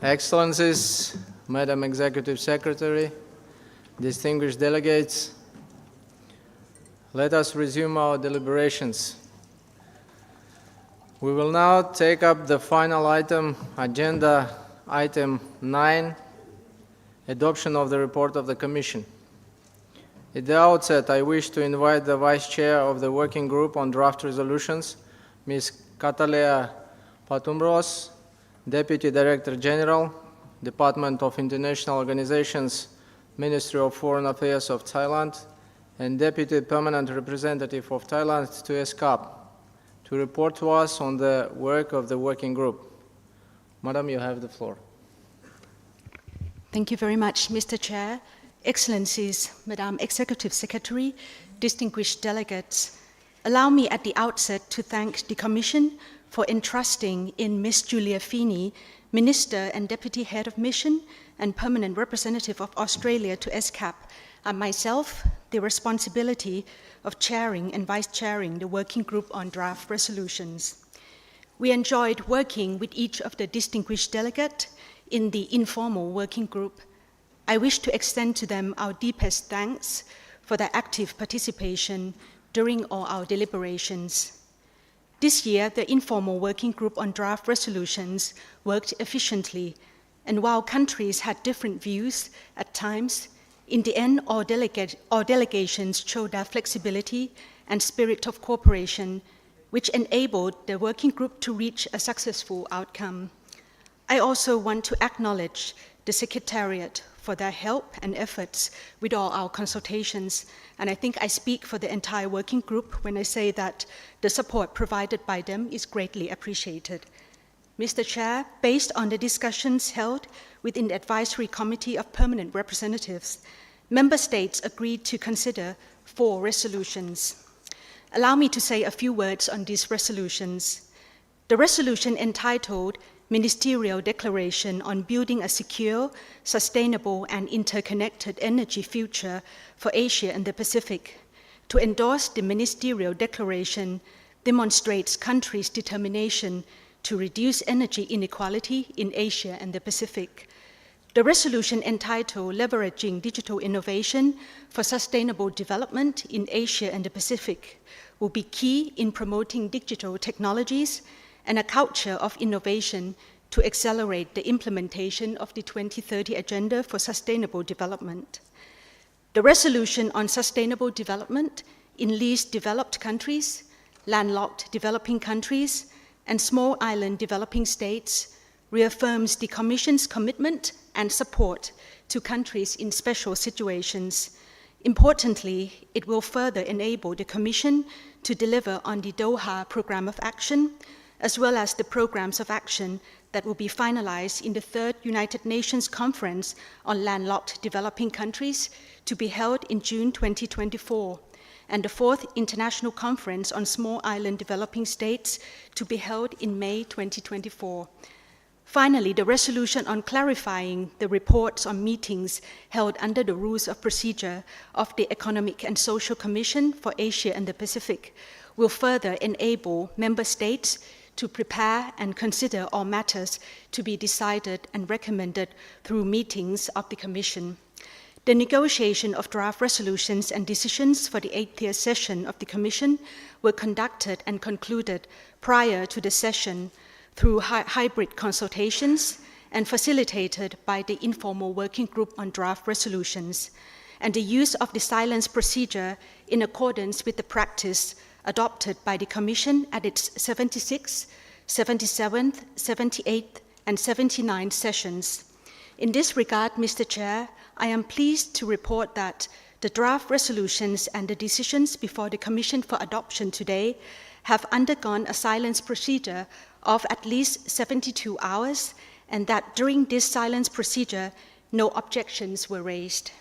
Excellencies, Madam Executive Secretary, distinguished delegates, let us resume our deliberations. We will now take up the final item, agenda item 9, adoption of the report of the Commission. At the outset, I wish to invite the Vice Chair of the Working Group on Draft Resolutions, Ms. Katalea Patumbros, Deputy Director General, Department of International Organizations, Ministry of Foreign Affairs of Thailand, and Deputy Permanent Representative of Thailand to ESCAP, to report to us on the work of the Working Group. Madam, you have the floor. Thank you very much, Mr. Chair. Excellencies, Madam Executive Secretary, distinguished delegates, allow me at the outset to thank the Commission for entrusting in Ms. Julia Feeney, Minister and Deputy Head of Mission and Permanent Representative of Australia to ESCAP, and myself the responsibility of chairing and vice-chairing the Working Group on Draft Resolutions. We enjoyed working with each of the distinguished delegates in the informal working group. I wish to extend to them our deepest thanks for their active participation during all our deliberations. This year, the informal working group on draft resolutions worked efficiently, and while countries had different views at times, in the end, all delegations showed their flexibility and spirit of cooperation, which enabled the working group to reach a successful outcome. I also want to acknowledge the Secretariat for their help and efforts with all our consultations, and I think I speak for the entire working group when I say that the support provided by them is greatly appreciated. Mr. Chair, based on the discussions held within the Advisory Committee of Permanent Representatives, Member States agreed to consider 4 resolutions. Allow me to say a few words on these resolutions. The resolution entitled Ministerial Declaration on Building a Secure, Sustainable and Interconnected Energy Future for Asia and the Pacific. To endorse the Ministerial Declaration demonstrates countries' determination to reduce energy inequality in Asia and the Pacific. The resolution entitled Leveraging Digital Innovation for Sustainable Development in Asia and the Pacific will be key in promoting digital technologies and a culture of innovation to accelerate the implementation of the 2030 Agenda for Sustainable Development. The resolution on sustainable development in least developed countries, landlocked developing countries, and small island developing states reaffirms the Commission's commitment and support to countries in special situations. Importantly, it will further enable the Commission to deliver on the Doha Programme of Action, as well as the programs of action that will be finalized in the 3rd United Nations Conference on Landlocked Developing Countries to be held in June 2024, and the 4th International Conference on Small Island Developing States to be held in May 2024. Finally, the resolution on clarifying the reports on meetings held under the rules of procedure of the Economic and Social Commission for Asia and the Pacific will further enable member states to prepare and consider all matters to be decided and recommended through meetings of the Commission. The negotiation of draft resolutions and decisions for the 8th year session of the Commission were conducted and concluded prior to the session through hybrid consultations and facilitated by the informal working group on draft resolutions, and the use of the silence procedure in accordance with the practice adopted by the Commission at its 76th, 77th, 78th, and 79th sessions. In this regard, Mr. Chair, I am pleased to report that the draft resolutions and the decisions before the Commission for adoption today have undergone a silence procedure of at least 72 hours, and that during this silence procedure, no objections were raised.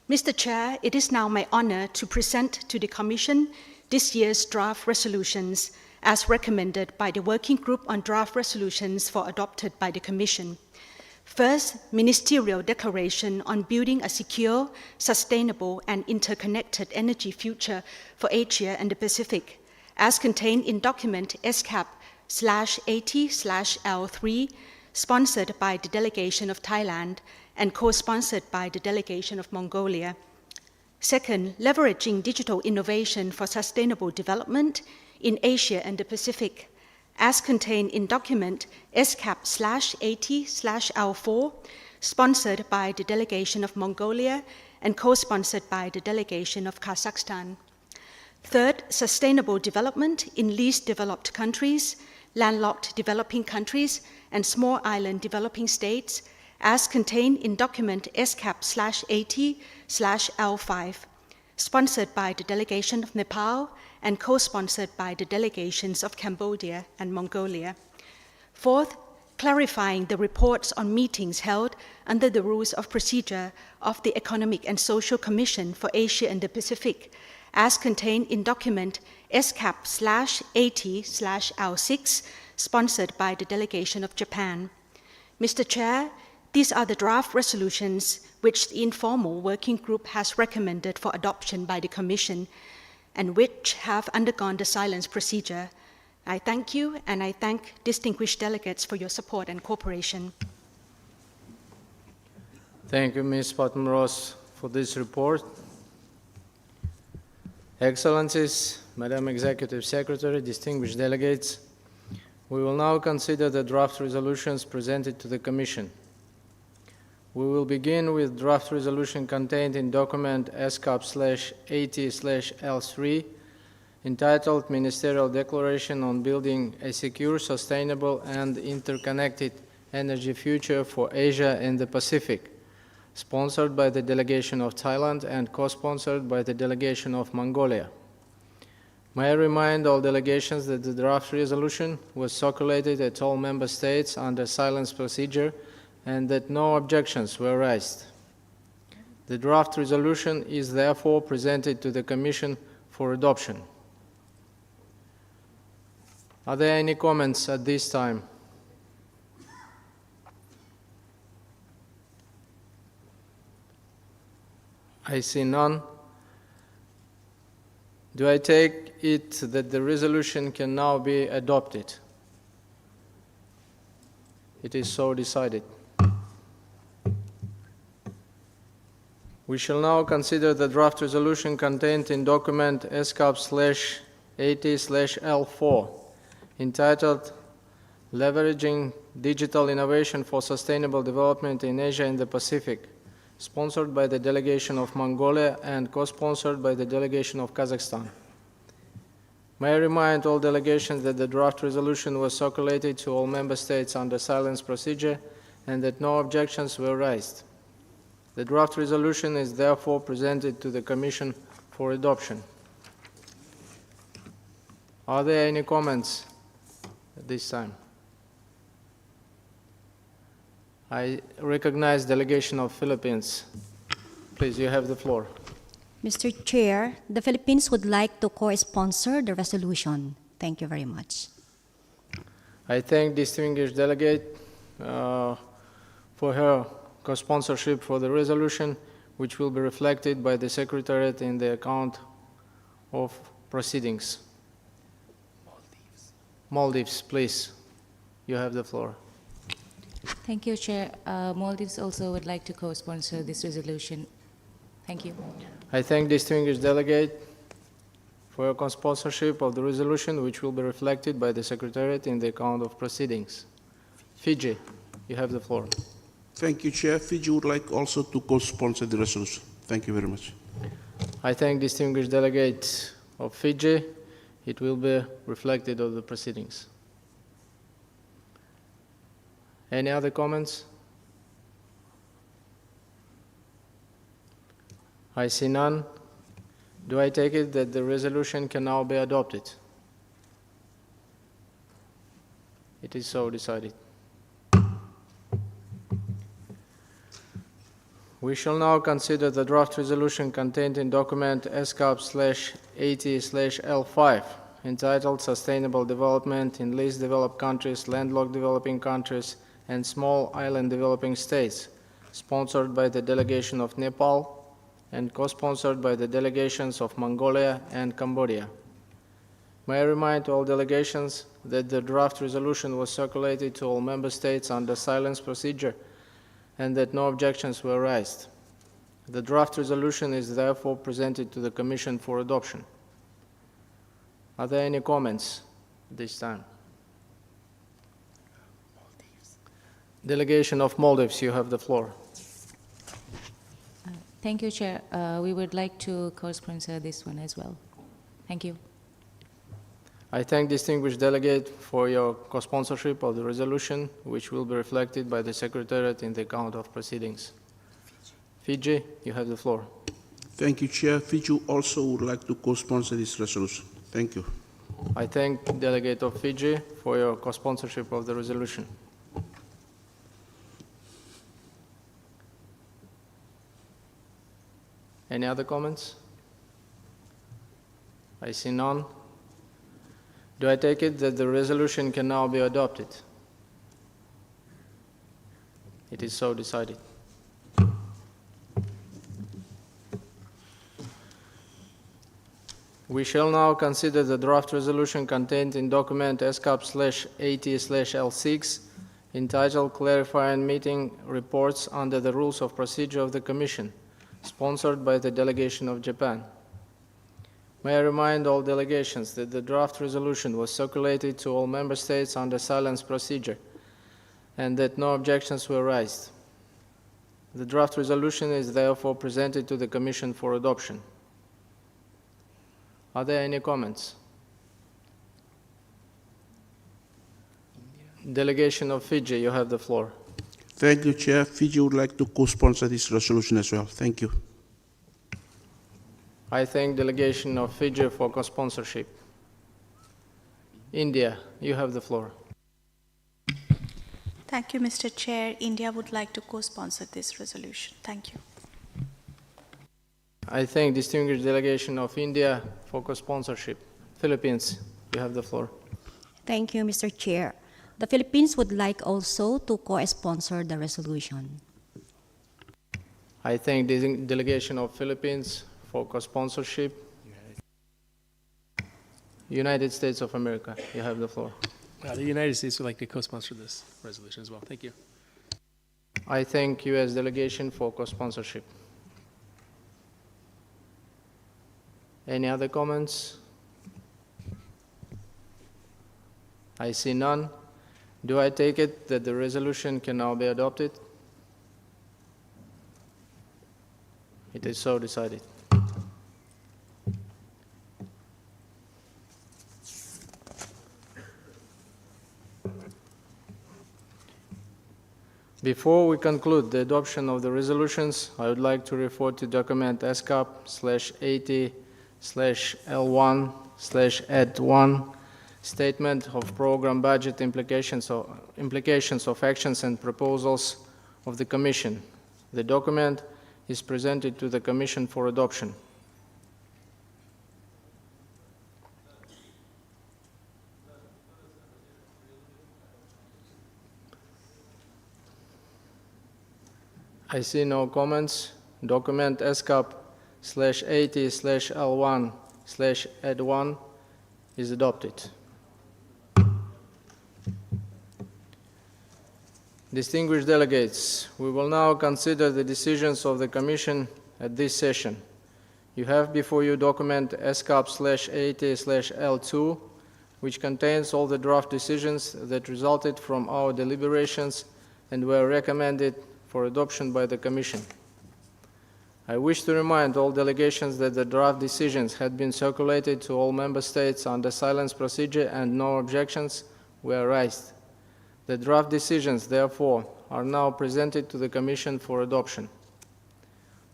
Mr. Chair, it is now my honor to present to the Commission this year's draft resolutions as recommended by the Working Group on Draft Resolutions for adopted by the Commission. First, Ministerial Declaration on Building a Secure, Sustainable and Interconnected Energy Future for Asia and the Pacific, as contained in document ESCAP/80/L3 sponsored by the delegation of Thailand and co-sponsored by the delegation of Mongolia. Second, leveraging digital innovation for sustainable development in Asia and the Pacific, as contained in document ESCAP/80/L4, sponsored by the delegation of Mongolia and co-sponsored by the delegation of Kazakhstan. Third, sustainable development in least developed countries, landlocked developing countries, and small island developing states, as contained in document ESCAP/80/L5, sponsored by the delegation of Nepal and co-sponsored by the delegations of Cambodia and Mongolia. Fourth, clarifying the reports on meetings held under the rules of procedure of the Economic and Social Commission for Asia and the Pacific, as contained in document ESCAP/80/L6, sponsored by the delegation of Japan. Mr. Chair, these are the draft resolutions which the informal working group has recommended for adoption by the Commission and which have undergone the silence procedure. I thank you, and I thank distinguished delegates for your support and cooperation. Thank you, Ms. Patmos, for this report. Excellencies, Madam Executive Secretary, distinguished delegates, we will now consider the draft resolutions presented to the Commission. We will begin with draft resolution contained in document ESCAP/80/L3, entitled Ministerial Declaration on Building a Secure, Sustainable and Interconnected Energy Future for Asia and the Pacific, sponsored by the delegation of Thailand and co-sponsored by the delegation of Mongolia. May I remind all delegations that the draft resolution was circulated at all member states under silence procedure and that no objections were raised. The draft resolution is therefore presented to the Commission for adoption. Are there any comments at this time? I see none. Do I take it that the resolution can now be adopted? It is so decided. We shall now consider the draft resolution contained in document ESCAP/80/L4, entitled Leveraging Digital Innovation for Sustainable Development in Asia and the Pacific, sponsored by the delegation of Mongolia and co-sponsored by the delegation of Kazakhstan. May I remind all delegations that the draft resolution was circulated to all member states under silence procedure and that no objections were raised. The draft resolution is therefore presented to the Commission for adoption. Are there any comments at this time? I recognize delegation of Philippines. Please, you have the floor. Mr. Chair, the Philippines would like to co-sponsor the resolution. Thank you very much. I thank distinguished delegate for her co-sponsorship for the resolution, which will be reflected by the Secretariat in the account of proceedings. Maldives, please, you have the floor. Thank you, Chair. Maldives also would like to co-sponsor this resolution. Thank you. I thank distinguished delegate for your co-sponsorship of the resolution, which will be reflected by the Secretariat in the account of proceedings. Fiji, you have the floor. Thank you, Chair. Fiji would like also to co-sponsor the resolution. Thank you very much. I thank distinguished delegate of Fiji. It will be reflected on the proceedings. Any other comments? I see none. Do I take it that the resolution can now be adopted? It is so decided. We shall now consider the draft resolution contained in document ESCAP/80/L5, entitled Sustainable Development in Least Developed Countries, Landlocked Developing Countries, and Small Island Developing States, sponsored by the delegation of Nepal and co-sponsored by the delegations of Mongolia and Cambodia. May I remind all delegations that the draft resolution was circulated to all member states under silence procedure and that no objections were raised. The draft resolution is therefore presented to the Commission for adoption. Are there any comments this time? Delegation of Maldives, you have the floor. Thank you, Chair. We would like to co-sponsor this one as well. Thank you. I thank distinguished delegate for your co-sponsorship of the resolution, which will be reflected by the Secretariat in the account of proceedings. Fiji, you have the floor. Thank you, Chair. Fiji also would like to co-sponsor this resolution. Thank you. I thank delegate of Fiji for your co-sponsorship of the resolution. Any other comments? I see none. Do I take it that the resolution can now be adopted? It is so decided. We shall now consider the draft resolution contained in document ESCAP/80/L6 entitled Clarifying Meeting Reports under the Rules of Procedure of the Commission, sponsored by the delegation of Japan. May I remind all delegations that the draft resolution was circulated to all member states under silence procedure and that no objections were raised. The draft resolution is therefore presented to the Commission for adoption. Are there any comments? Delegation of Fiji, you have the floor. Thank you, Chair. Fiji would like to co-sponsor this resolution as well. Thank you. I thank delegation of Fiji for co-sponsorship. India, you have the floor. Thank you, Mr. Chair. India would like to co-sponsor this resolution. Thank you. I thank distinguished delegation of India for co-sponsorship. Philippines, you have the floor. Thank you, Mr. Chair. The Philippines would like also to co-sponsor the resolution. I thank the delegation of Philippines for co-sponsorship. United States of America, you have the floor. The United States would like to co-sponsor this resolution as well. Thank you. I thank U.S. delegation for co-sponsorship. Any other comments? I see none. Do I take it that the resolution can now be adopted? It is so decided. Before we conclude the adoption of the resolutions, I would like to refer to document ESCAP/80/L1/Ed1, Statement of Program Budget Implications of Actions and Proposals of the Commission. The document is presented to the Commission for adoption. I see no comments. Document ESCAP/80/L1/Ed1 is adopted. Distinguished delegates, we will now consider the decisions of the Commission at this session. You have before you document ESCAP/80/L2, which contains all the draft decisions that resulted from our deliberations and were recommended for adoption by the Commission. I wish to remind all delegations that the draft decisions had been circulated to all member states under silence procedure and no objections were raised. The draft decisions, therefore, are now presented to the Commission for adoption.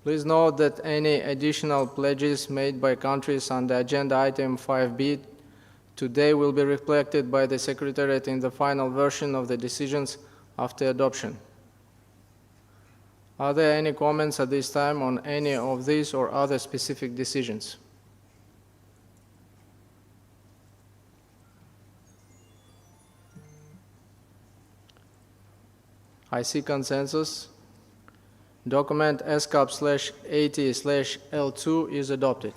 Please note that any additional pledges made by countries under Agenda Item 5B today will be reflected by the Secretariat in the final version of the decisions after adoption. Are there any comments at this time on any of these or other specific decisions? I see consensus. Document ESCAP/80/L2 is adopted.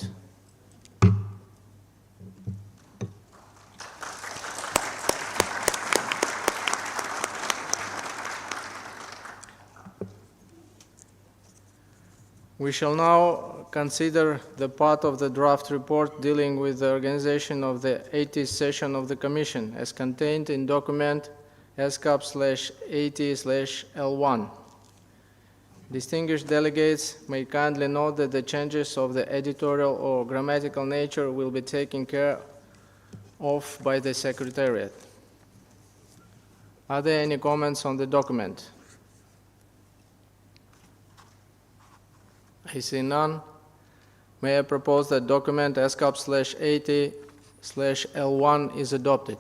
We shall now consider the part of the draft report dealing with the organization of the 80th session of the Commission as contained in document ESCAP/80/L1. Distinguished delegates may kindly note that the changes of the editorial or grammatical nature will be taken care of by the Secretariat. Are there any comments on the document? I see none. May I propose that document ESCAP/80/L1 is adopted?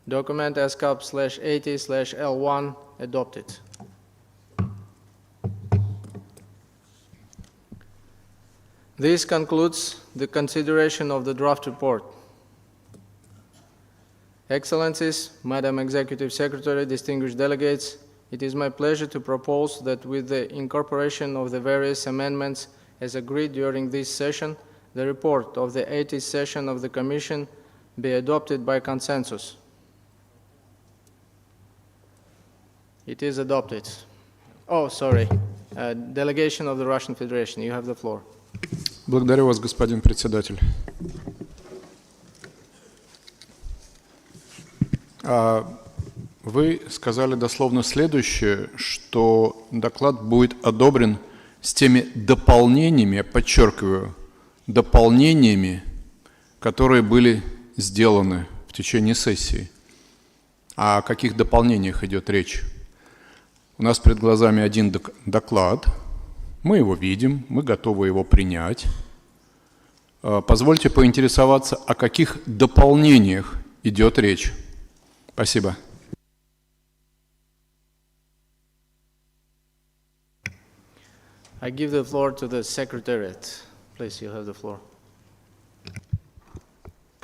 Document ESCAP/80/L1 adopted. This concludes the consideration of the draft report. Excellencies, Madam Executive Secretary, distinguished delegates, it is my pleasure to propose that with the incorporation of the various amendments as agreed during this session, the report of the 80th session of the Commission be adopted by consensus. It is adopted. Oh, sorry. Delegation of the Russian Federation, you have the floor. Благодарю вас, господин председатель. Вы сказали дословно следующее, что доклад будет одобрен с теми дополнениями, я подчеркиваю, дополнениями, которые были сделаны в течение сессии. О каких дополнениях идет речь? У нас перед глазами один доклад, мы его видим, мы готовы его принять. Позвольте поинтересоваться, о каких дополнениях идет речь. Спасибо. I give the floor to the Secretariat. Please, you have the floor.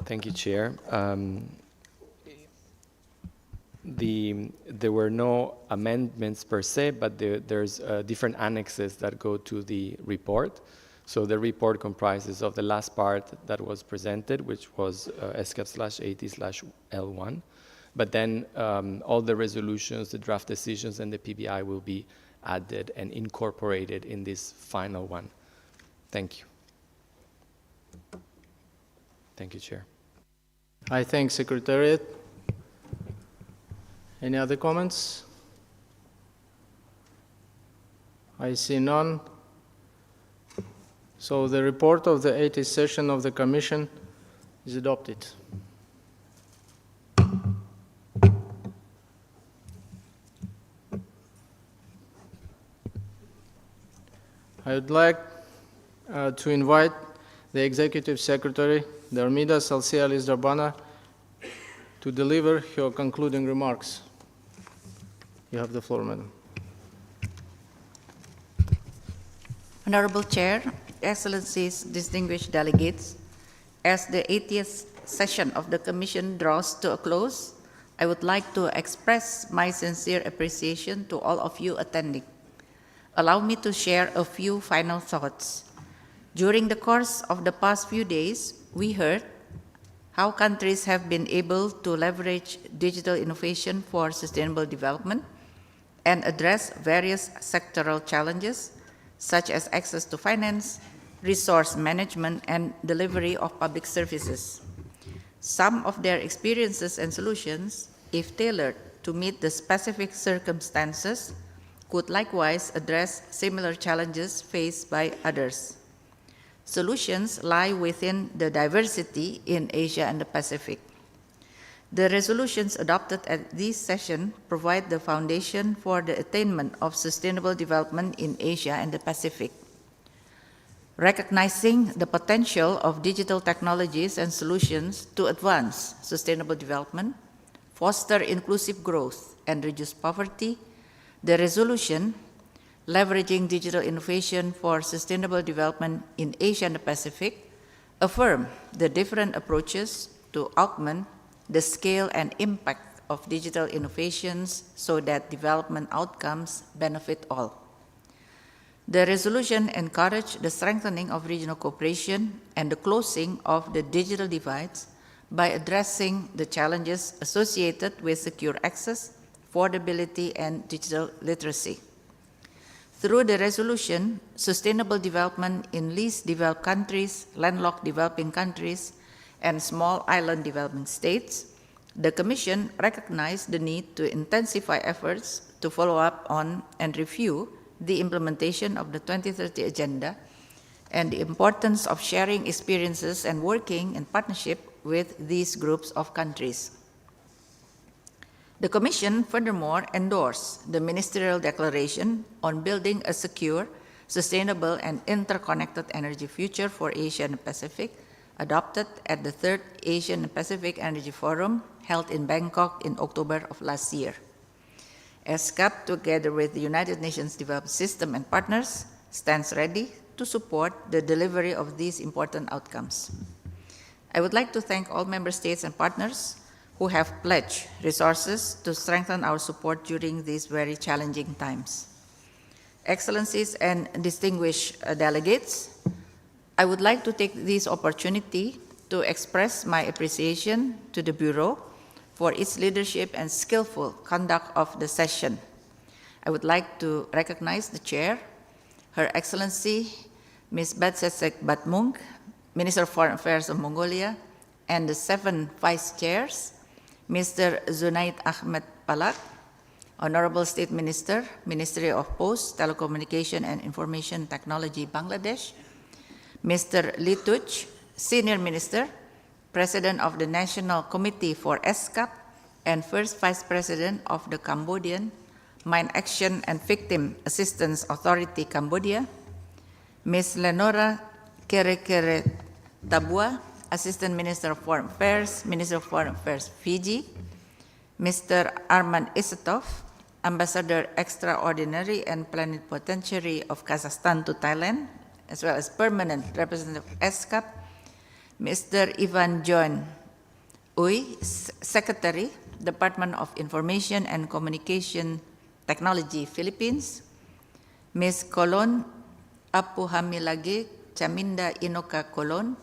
Thank you, Chair. There were no amendments per se, but there's different annexes that go to the report. So the report comprises of the last part that was presented, which was ESCAP/80/L1. But then all the resolutions, the draft decisions, and the PBI will be added and incorporated in this final one. Thank you. Thank you, Chair. I thank Secretariat. Any other comments? I see none. So the report of the 80th session of the Commission is adopted. I would like to invite the Executive Secretary, Darmida Salcialis Darbana, to deliver her concluding remarks. You have the floor, Madam. Honorable Chair, Excellencies, distinguished delegates, as the 80th session of the Commission draws to a close, I would like to express my sincere appreciation to all of you attending. Allow me to share a few final thoughts. During the course of the past few days, we heard how countries have been able to leverage digital innovation for sustainable development and address various sectoral challenges, such as access to finance, resource management, and delivery of public services. Some of their experiences and solutions, if tailored to meet the specific circumstances, could likewise address similar challenges faced by others. Solutions lie within the diversity in Asia and the Pacific. The resolutions adopted at this session provide the foundation for the attainment of sustainable development in Asia and the Pacific. Recognizing the potential of digital technologies and solutions to advance sustainable development, foster inclusive growth, and reduce poverty, the resolution, leveraging digital innovation for sustainable development in Asia and the Pacific, affirm the different approaches to augment the scale and impact of digital innovations so that development outcomes benefit all. The resolution encouraged the strengthening of regional cooperation and the closing of the digital divides by addressing the challenges associated with secure access, affordability, and digital literacy. Through the resolution, Sustainable Development in Least Developed Countries, Landlocked Developing Countries, and Small Island Developing States, the Commission recognized the need to intensify efforts to follow up on and review the implementation of the 2030 Agenda and the importance of sharing experiences and working in partnership with these groups of countries. The Commission furthermore endorsed the Ministerial Declaration on Building a Secure, Sustainable, and Interconnected Energy Future for Asia and the Pacific, adopted at the 3rd Asian and Pacific Energy Forum held in Bangkok in October of last year. ESCAP, together with the United Nations Development System and partners, stands ready to support the delivery of these important outcomes. I would like to thank all member states and partners who have pledged resources to strengthen our support during these very challenging times. Excellencies and distinguished delegates, I would like to take this opportunity to express my appreciation to the Bureau for its leadership and skillful conduct of the session. I would like to recognize the Chair, Her Excellency Ms. Batsesek Batmung, Minister of Foreign Affairs of Mongolia, and the 7 Vice Chairs, Mr. Zunaid Ahmed Palak, Honorable State Minister, Ministry of Posts, Telecommunication and Information Technology, Bangladesh, Mr. Lituch, Senior Minister, President of the National Committee for ESCAP, and First Vice President of the Cambodian Mine Action and Victim Assistance Authority, Cambodia, Ms. Lenora Kerekere Tabua, Assistant Minister of Foreign Affairs, Minister of Foreign Affairs, Fiji, Mr. Arman Isatov, Ambassador Extraordinary and Plenipotentiary of Kazakhstan to Thailand, as well as Permanent Representative of ESCAP, Mr. Ivan John Uy, Secretary, Department of Information and Communication Technology, Philippines, Ms. Kolon Apuhamilage Chaminda Inoka Kolon,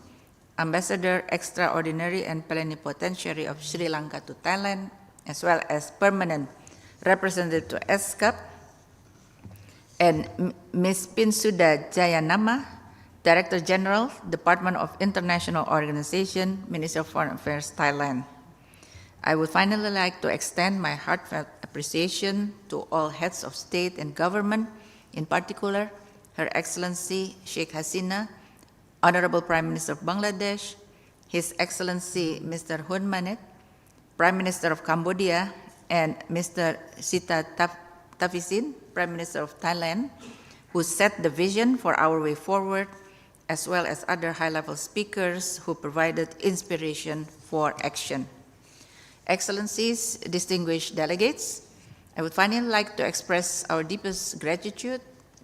Ambassador Extraordinary and Plenipotentiary of Sri Lanka to Thailand, as well as Permanent Representative to ESCAP, and Ms. Pinsuda Jayanama, Director General, Department of International Organization, Ministry of Foreign Affairs, Thailand. I would finally like to extend my heartfelt appreciation to all heads of state and government, in particular, Her Excellency Sheikh Hasina, Honorable Prime Minister of Bangladesh, His Excellency Mr. Hun Manet, Prime Minister of Cambodia, and Mr. Sita Thavisin, Prime Minister of Thailand, who set the vision for our way forward, as well as other high-level speakers who provided inspiration for action. Excellencies, distinguished delegates, I would finally like to express our deepest gratitude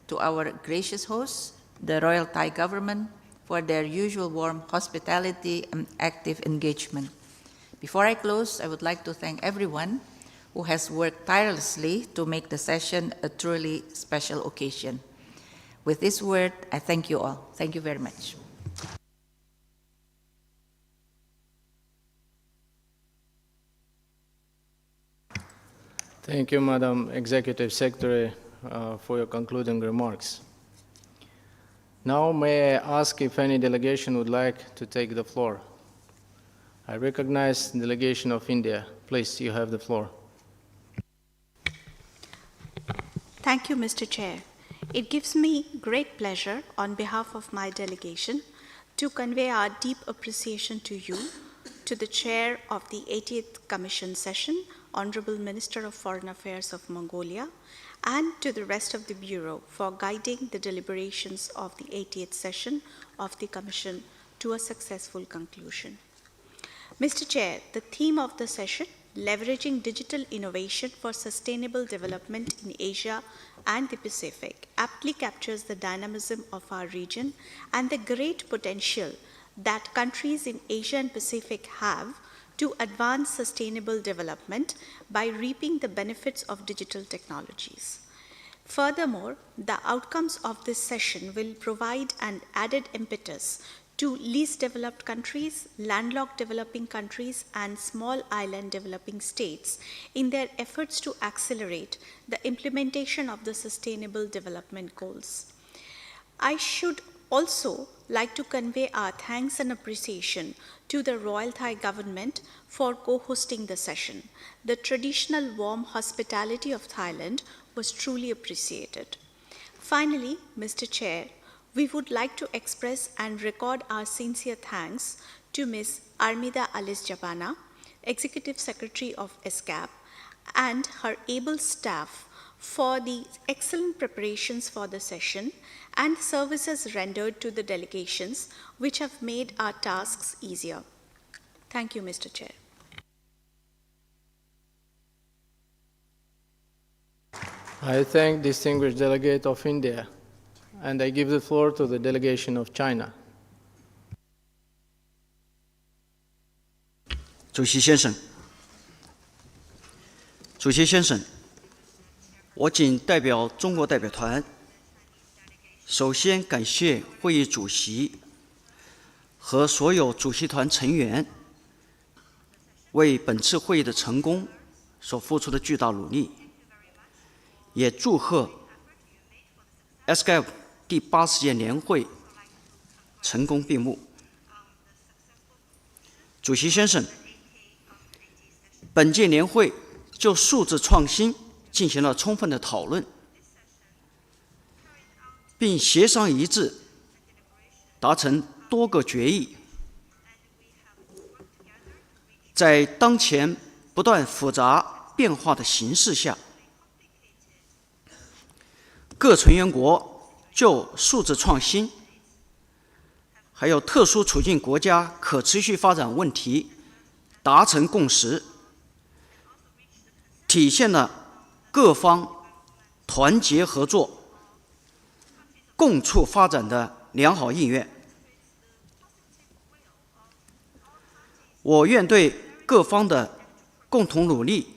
to our gracious hosts, the Royal Thai government, for their usual warm hospitality and active engagement. Before I close, I would like to thank everyone who has worked tirelessly to make the session a truly special occasion. With this word, I thank you all. Thank you very much. Thank you, Madam Executive Secretary, for your concluding remarks. Now, may I ask if any delegation would like to take the floor? I recognize the delegation of India. Please, you have the floor. Thank you, Mr. Chair. It gives me great pleasure on behalf of my delegation to convey our deep appreciation to you, to the Chair of the 80th Commission Session, Honorable Minister of Foreign Affairs of Mongolia, and to the rest of the Bureau for guiding the deliberations of the 80th session of the Commission to a successful conclusion. Mr. Chair, the theme of the session, Leveraging Digital Innovation for Sustainable Development in Asia and the Pacific, aptly captures the dynamism of our region and the great potential that countries in Asia and Pacific have to advance sustainable development by reaping the benefits of digital technologies. Furthermore, the outcomes of this session will provide an added impetus to least developed countries, landlocked developing countries, and small island developing states in their efforts to accelerate the implementation of the Sustainable Development Goals. I should also like to convey our thanks and appreciation to the Royal Thai government for co-hosting the session. The traditional warm hospitality of Thailand was truly appreciated. Finally, Mr. Chair, we would like to express and record our sincere thanks to Ms. Armida Alice Jabana, Executive Secretary of ESCAP, and her able staff for the excellent preparations for the session and services rendered to the delegations, which have made our tasks easier. Thank you, Mr. Chair. I thank distinguished delegate of India, and I give the floor to the delegation of China. 主席先生，我谨代表中国代表团，首先感谢会议主席和所有主席团成员为本次会议的成功所付出的巨大努力，也祝贺 ESCAP 第80届年会成功闭幕。主席先生，本届年会就数字创新进行了充分的讨论，并协商一致，达成多个决议。在当前不断复杂变化的形势下，各成员国就数字创新还有特殊处境国家可持续发展问题达成共识，体现了各方团结合作、共促发展的良好意愿。我愿对各方的共同努力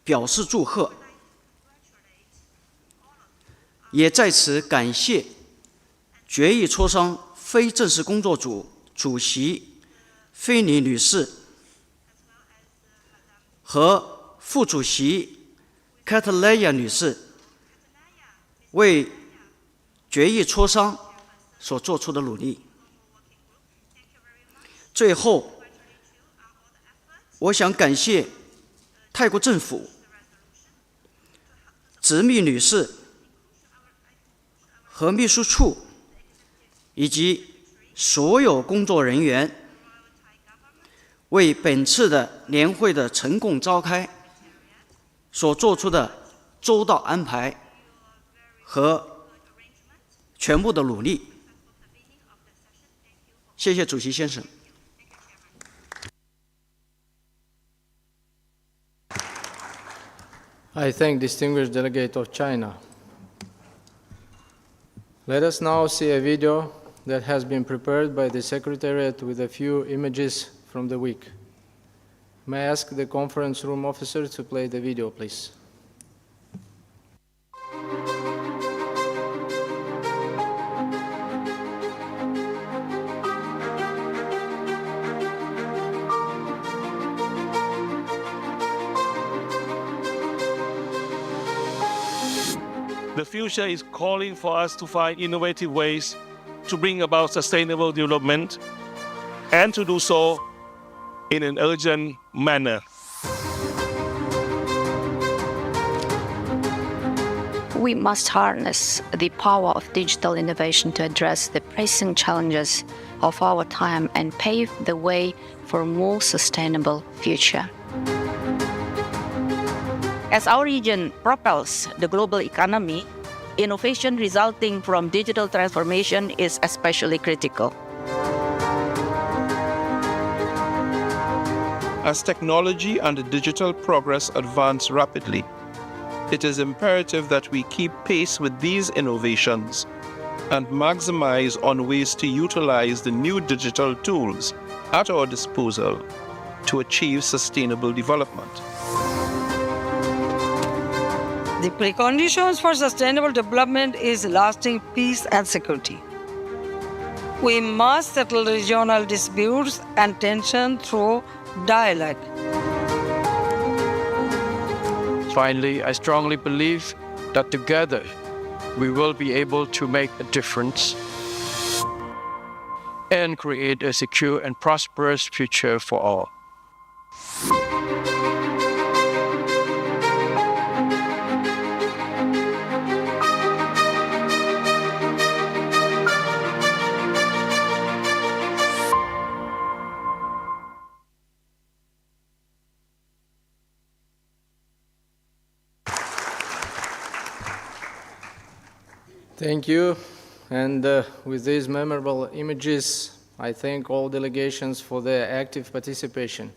表示祝贺，也在此感谢决议磋商非正式工作组主席菲尼女士和副主席卡特莱亚女士为决议磋商所做出的努力。最后，我想感谢泰国政府、直密女士和秘书处以及所有工作人员为本次的年会的成功召开所做出的周到安排和全部的努力。谢谢主席先生。I thank distinguished delegate of China. Let us now see a video that has been prepared by the Secretariat with a few images from the week. May I ask the conference room officer to play the video, please? The future is calling for us to find innovative ways to bring about sustainable development and to do so in an urgent manner. We must harness the power of digital innovation to address the pressing challenges of our time and pave the way for a more sustainable future. As our region propels the global economy, innovation resulting from digital transformation is especially critical. As technology and digital progress advance rapidly, it is imperative that we keep pace with these innovations and maximize on ways to utilize the new digital tools at our disposal to achieve sustainable development. The preconditions for sustainable development is lasting peace and security. We must settle regional disputes and tension through dialogue. Finally, I strongly believe that together we will be able to make a difference and create a secure and prosperous future for all. Thank you. And with these memorable images, I thank all delegations for their active participation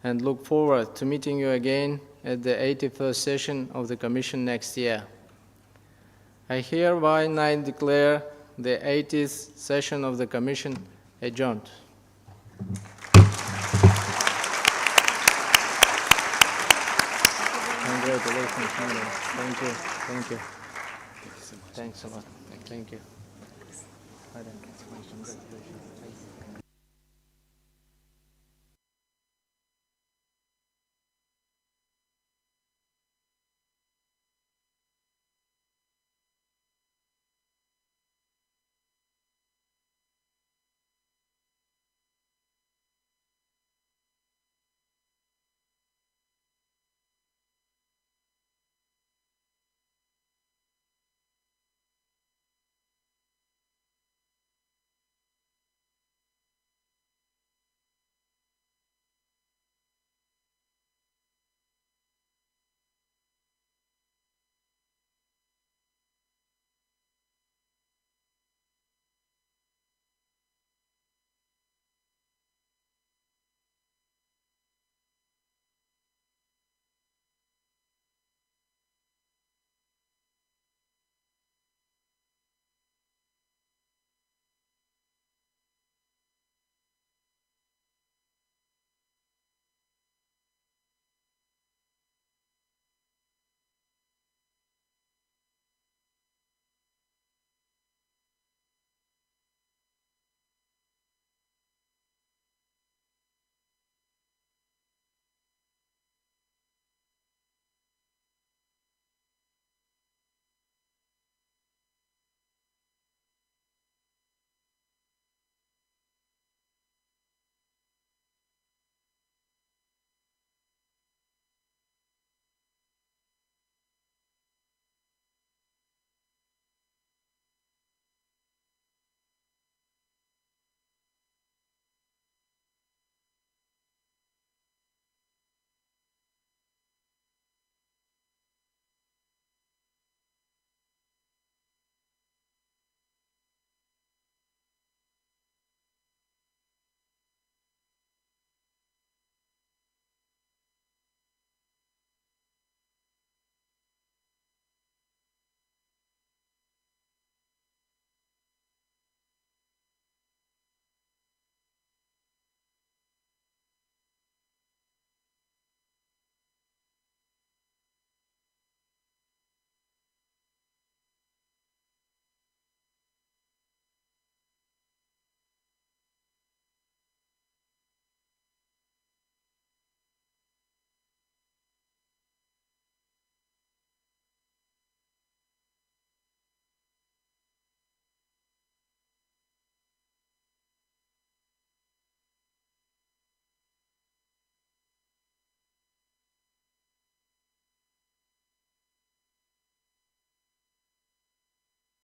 and look forward to meeting you again at the 81st session of the Commission next year. I hereby now declare the 80th session of the Commission adjourned. Congratulations, Madam. Thank you. Thank you. Thanks a lot. Thank you. Congratulations.